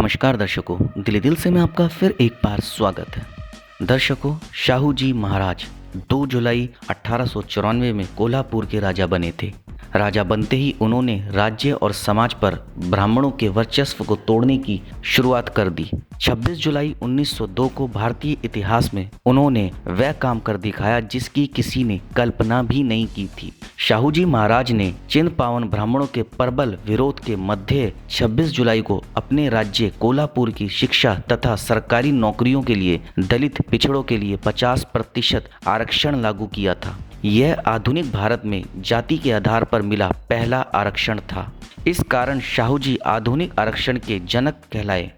नमस्कार दर्शकों, दिली दिल से में आपका फिर एक बार स्वागत है। दर्शकों, शाहू जी महाराज 2 जुलाई 1894 में कोल्हापुर के राजा बने थे। राजा बनते ही उन्होंने राज्य और समाज पर ब्राह्मणों के वर्चस्व को तोड़ने की शुरुआत कर दी। 26 जुलाई 1902 को भारतीय इतिहास में उन्होंने वह काम कर दिखाया जिसकी किसी ने कल्पना भी नहीं की थी। शाहू जी महाराज ने चिन्ह पावन ब्राह्मणों के प्रबल विरोध के मध्य 26 जुलाई को अपने राज्य कोल्हापुर की शिक्षा तथा सरकारी नौकरियों के लिए दलित पिछड़ों के लिए 50% आरक्षण लागू किया था। यह आधुनिक भारत में जाति के आधार पर मिला पहला आरक्षण था। इस कारण शाहू जी आधुनिक आरक्षण के जनक कहलाए।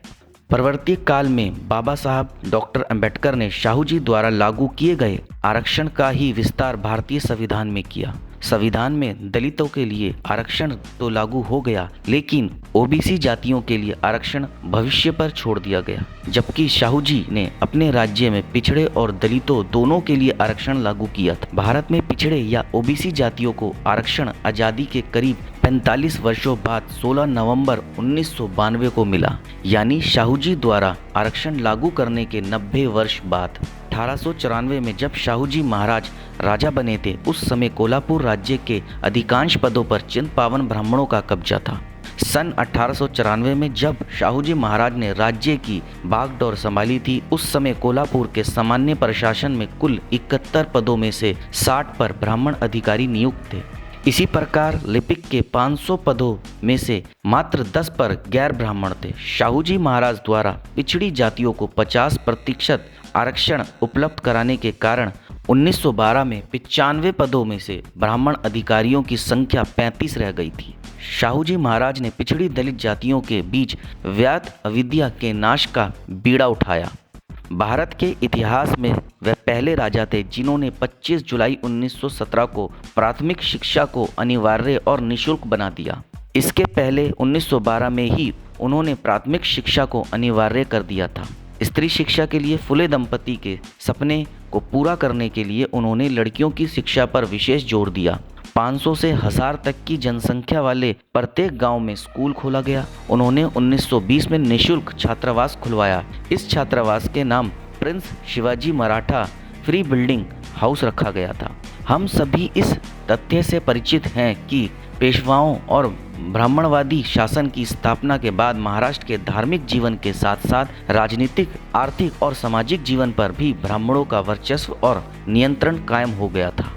परवर्ती काल में बाबा साहब डॉक्टर अंबेडकर ने शाहू जी द्वारा लागू किए गए आरक्षण का ही विस्तार भारतीय संविधान में किया। संविधान में दलितों के लिए आरक्षण तो लागू हो गया, लेकिन ओबीसी जातियों के लिए आरक्षण भविष्य पर छोड़ दिया गया। जबकि शाहू जी ने अपने राज्य में पिछड़े और दलितों दोनों के लिए आरक्षण लागू किया था। भारत में पिछड़े या ओबीसी जातियों को आरक्षण आज़ादी के करीब 45 वर्षों बाद 16 नवंबर 1992 को मिला, यानी शाहू जी द्वारा आरक्षण लागू करने के 90 वर्ष बाद। 1894 में जब शाहू जी महाराज राजा बने थे, उस समय कोल्हापुर राज्य के अधिकांश पदों पर चिन्ह पावन ब्राह्मणों का कब्जा था। सन 1894 में जब शाहू जी महाराज ने राज्य की बागडोर संभाली थी, उस समय कोल्हापुर के सामान्य प्रशासन में कुल 71 पदों में से 60 पर ब्राह्मण अधिकारी नियुक्त थे। इसी प्रकार लिपिक के 500 पदों में से मात्र 10 पर गैर ब्राह्मण थे। शाहू जी महाराज द्वारा पिछड़ी जातियों को 50% आरक्षण उपलब्ध कराने के कारण 1912 में 95 पदों में से ब्राह्मण अधिकारियों की संख्या 35 रह गई थी। शाहू जी महाराज ने पिछड़ी दलित जातियों के बीच व्याध अविद्या के नाश का बीड़ा उठाया। भारत के इतिहास में वह पहले राजा थे जिन्होंने 25 जुलाई 1917 को प्राथमिक शिक्षा को अनिवार्य और निःशुल्क बना दिया। इसके पहले 1912 में ही उन्होंने प्राथमिक शिक्षा को अनिवार्य कर दिया था। स्त्री शिक्षा के लिए फुले दंपति के सपने को पूरा करने के लिए उन्होंने लड़कियों की शिक्षा पर विशेष जोर दिया। 500 से 1000 तक की जनसंख्या वाले प्रत्येक गांव में स्कूल खोला गया। उन्होंने 1920 में निःशुल्क छात्रावास खुलवाया। इस छात्रावास के नाम Prince Shivaji Maratha free building house रखा गया था। हम सभी इस तथ्य से परिचित हैं कि पेशवाओं और ब्राह्मणवादी शासन की स्थापना के बाद महाराष्ट्र के धार्मिक जीवन के साथ साथ राजनीतिक, आर्थिक और सामाजिक जीवन पर भी ब्राह्मणों का वर्चस्व और नियंत्रण कायम हो गया था।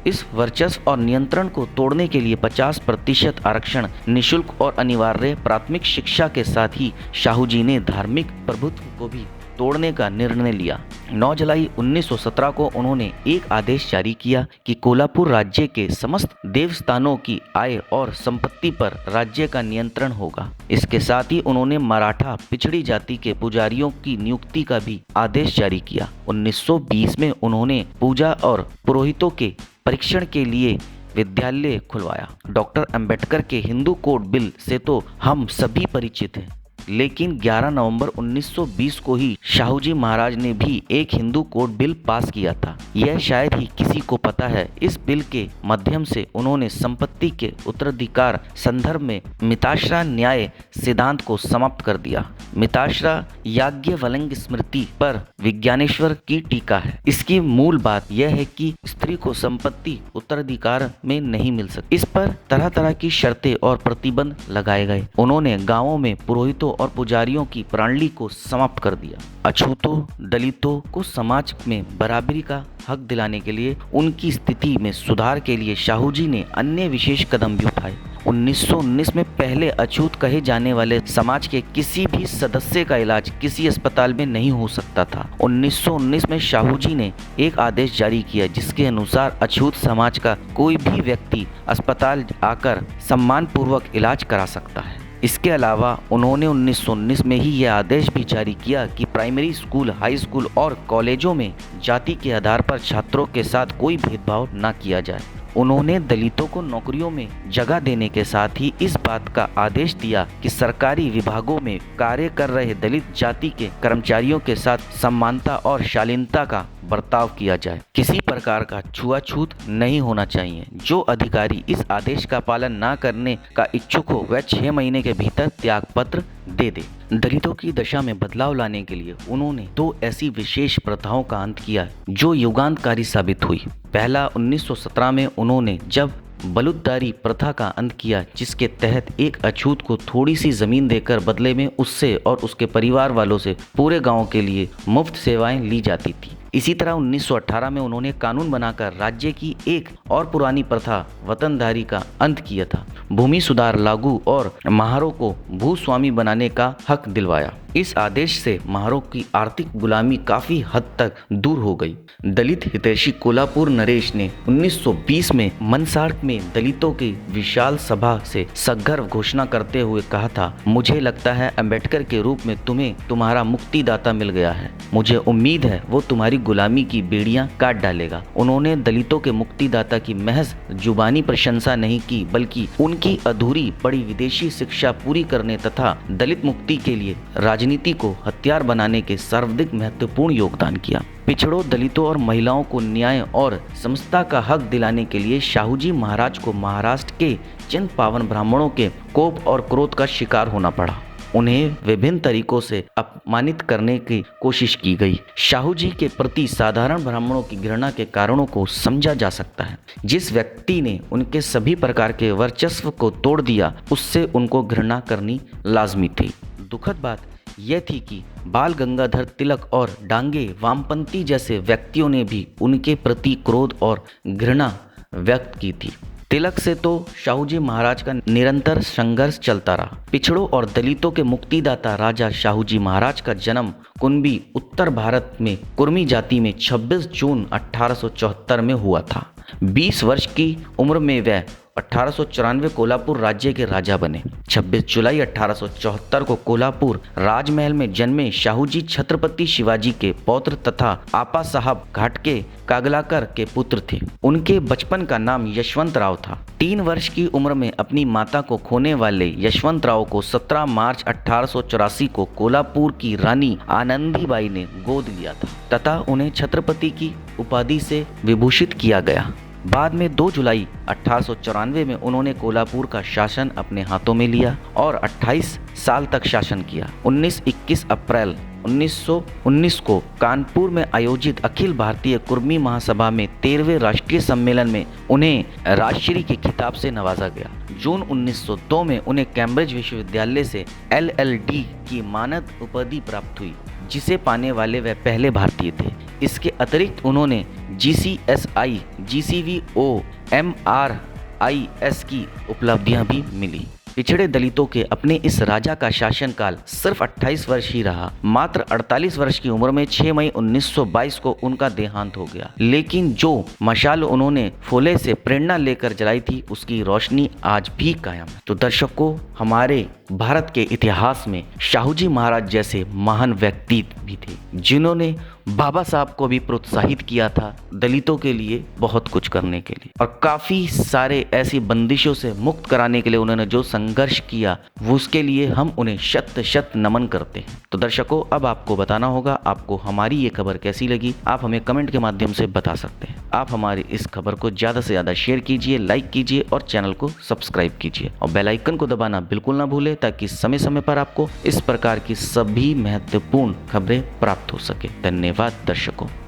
इस वर्चस्व और नियंत्रण को तोड़ने के लिए 50% आरक्षण, निःशुल्क और अनिवार्य प्राथमिक शिक्षा के साथ ही शाहू जी ने धार्मिक प्रभुत्व को भी तोड़ने का निर्णय लिया। 9 जुलाई 1917 को उन्होंने एक आदेश जारी किया कि कोल्हापुर राज्य के समस्त देवस्थानों की आय और संपत्ति पर राज्य का नियंत्रण होगा। इसके साथ ही उन्होंने मराठा पिछड़ी जाति के पुजारियों की नियुक्ति का भी आदेश जारी किया। 1920 में उन्होंने पूजा और पुरोहितों के परीक्षण के लिए विद्यालय खुलवाया। डॉक्टर अंबेडकर के हिंदू कोड बिल से तो हम सभी परिचित हैं, लेकिन 11 नवंबर 1920 को ही शाहू जी महाराज ने भी एक हिंदू कोड बिल पास किया था। यह शायद ही किसी को पता है। इस बिल के माध्यम से उन्होंने संपत्ति के उत्तराधिकार संदर्भ में मिताश्रा न्याय सिद्धांत को समाप्त कर दिया। मिताश्रा याज्ञवल्क्य स्मृति पर विज्ञानेश्वर की टीका है। इसकी मूल बात यह है कि स्त्री को संपत्ति उत्तराधिकार में नहीं मिल सकती। इस पर तरह तरह की शर्तें और प्रतिबंध लगाए गए। उन्होंने गाँवों में पुरोहितों और पुजारियों की प्रणाली को समाप्त कर दिया। अछूतों, दलितों को समाज में बराबरी का हक दिलाने के लिए, उनकी स्थिति में सुधार के लिए शाहू जी ने अन्य विशेष कदम भी उठाए। 1919 में पहले अछूत कहे जाने वाले समाज के किसी भी सदस्य का इलाज किसी अस्पताल में नहीं हो सकता था। 1919 में शाहू जी ने एक आदेश जारी किया जिसके अनुसार अछूत समाज का कोई भी व्यक्ति अस्पताल आकर सम्मानपूर्वक इलाज करा सकता है। इसके अलावा उन्होंने 1919 में ही यह आदेश भी जारी किया कि प्राइमरी स्कूल, हाई स्कूल और कॉलेजों में जाति के आधार पर छात्रों के साथ कोई भेदभाव न किया जाए। उन्होंने दलितों को नौकरियों में जगह देने के साथ ही इस बात का आदेश दिया कि सरकारी विभागों में कार्य कर रहे दलित जाति के कर्मचारियों के साथ समानता और शालीनता का बर्ताव किया जाए। किसी प्रकार का छुआछूत नहीं होना चाहिए। जो अधिकारी इस आदेश का पालन न करने का इच्छुक हो वह 6 महीने के भीतर त्याग पत्र दे दे। दलितों की दशा में बदलाव लाने के लिए उन्होंने 2 ऐसी विशेष प्रथाओं का अंत किया जो युगांतकारी साबित हुई। पहला 1917 में उन्होंने जब बलूतदारी प्रथा का अंत किया, जिसके तहत एक अछूत को थोड़ी सी जमीन देकर बदले में उससे और उसके परिवार वालों से पूरे गांव के लिए मुफ्त सेवाएं ली जाती थी। इसी तरह 1918 में उन्होंने कानून बनाकर राज्य की एक और पुरानी प्रथा वतनदारी का अंत किया था। भूमि सुधार लागू और महारों को भूस्वामी बनाने का हक दिलवाया। इस आदेश से महारों की आर्थिक गुलामी काफी हद तक दूर हो गई। दलित हितैषी कोल्हापुर नरेश ने 1920 में मनसाड़ में दलितों की विशाल सभा से सगर्व घोषणा करते हुए कहा था, मुझे लगता है अंबेडकर के रूप में तुम्हें तुम्हारा मुक्तिदाता मिल गया है। मुझे उम्मीद है वो तुम्हारी गुलामी की बेड़ियां काट डालेगा। उन्होंने दलितों के मुक्तिदाता की महज जुबानी प्रशंसा नहीं की, बल्कि उनकी अधूरी पड़ी विदेशी शिक्षा पूरी करने तथा दलित मुक्ति के लिए राजनीति को हथियार बनाने के सर्वाधिक महत्वपूर्ण योगदान किया। पिछड़ों, दलितों और महिलाओं को न्याय और समता का हक दिलाने के लिए शाहूजी महाराज को महाराष्ट्र के चंद पावन ब्राह्मणों के कोप और क्रोध का शिकार होना पड़ा। उन्हें विभिन्न तरीकों से अपमानित करने की कोशिश की गई। शाहूजी के प्रति साधारण ब्राह्मणों की घृणा के कारणों को समझा जा सकता है। जिस व्यक्ति ने उनके सभी प्रकार के वर्चस्व को तोड़ दिया, उससे उनको घृणा करनी लाजमी थी। दुखद बात यह थी कि बाल गंगाधर तिलक और डांगे वामपंथी जैसे व्यक्तियों ने भी उनके प्रति क्रोध और घृणा व्यक्त की थी। तिलक से तो शाहूजी महाराज का निरंतर संघर्ष चलता रहा। पिछड़ों और दलितों के मुक्तिदाता राजा शाहूजी महाराज का जन्म कुंभी उत्तर भारत में कुर्मी जाति में 26 जून 1874 में हुआ था। 20 वर्ष की उम्र में वह 1894 कोल्हापुर राज्य के राजा बने। 26 जुलाई 1874 को कोल्हापुर राजमहल में जन्मे शाहूजी छत्रपति शिवाजी के पौत्र तथा आपा साहब घाटके कागलाकर के पुत्र थे। उनके बचपन का नाम यशवंत राव था। 3 वर्ष की उम्र में अपनी माता को खोने वाले यशवंत राव को 17 मार्च 1884 को कोल्हापुर की रानी आनंदीबाई ने गोद लिया था तथा उन्हें छत्रपति की उपाधि से विभूषित किया गया। बाद में 2 जुलाई 1894 में उन्होंने कोल्हापुर का शासन अपने हाथों में लिया और 28 साल तक शासन किया। 19-21 अप्रैल 1919 को कानपुर में आयोजित अखिल भारतीय कुर्मी महासभा में 13वें राष्ट्रीय सम्मेलन में उन्हें राजश्री के खिताब से नवाजा गया। जून 1902 में उन्हें कैम्ब्रिज विश्वविद्यालय से LL.D की मानद उपाधि प्राप्त हुई, जिसे पाने वाले वह पहले भारतीय थे। इसके अतिरिक्त उन्होंने GCSI, GCVO, MRIS की उपलब्धियां भी मिली। पिछड़े दलितों के अपने इस राजा का शासनकाल सिर्फ 28 वर्ष ही रहा। मात्र 48 वर्ष की उम्र में 6 मई 1922 को उनका देहांत हो गया। लेकिन जो मशाल उन्होंने फूले से प्रेरणा लेकर जलाई थी, उसकी रोशनी आज भी कायम है। तो दर्शकों, हमारे भारत के इतिहास में शाहूजी महाराज जैसे महान व्यक्ति भी थे, जिन्होंने बाबा साहब को भी प्रोत्साहित किया था दलितों के लिए बहुत कुछ करने के लिए, और काफ़ी सारे ऐसी बंदिशों से मुक्त कराने के लिए उन्होंने जो संघर्ष किया, वो उसके लिए हम उन्हें शत शत नमन करते हैं। तो दर्शकों, अब आपको बताना होगा आपको हमारी ये खबर कैसी लगी। आप हमें कमेंट के माध्यम से बता सकते हैं। आप हमारी इस खबर को ज़्यादा से ज़्यादा शेयर कीजिए, लाइक कीजिए और चैनल को सब्सक्राइब कीजिए और बेल आइकन को दबाना बिल्कुल ना भूलें, ताकि समय समय पर आपको इस प्रकार की सभी महत्वपूर्ण खबरें प्राप्त हो सके। धन्यवाद दर्शकों।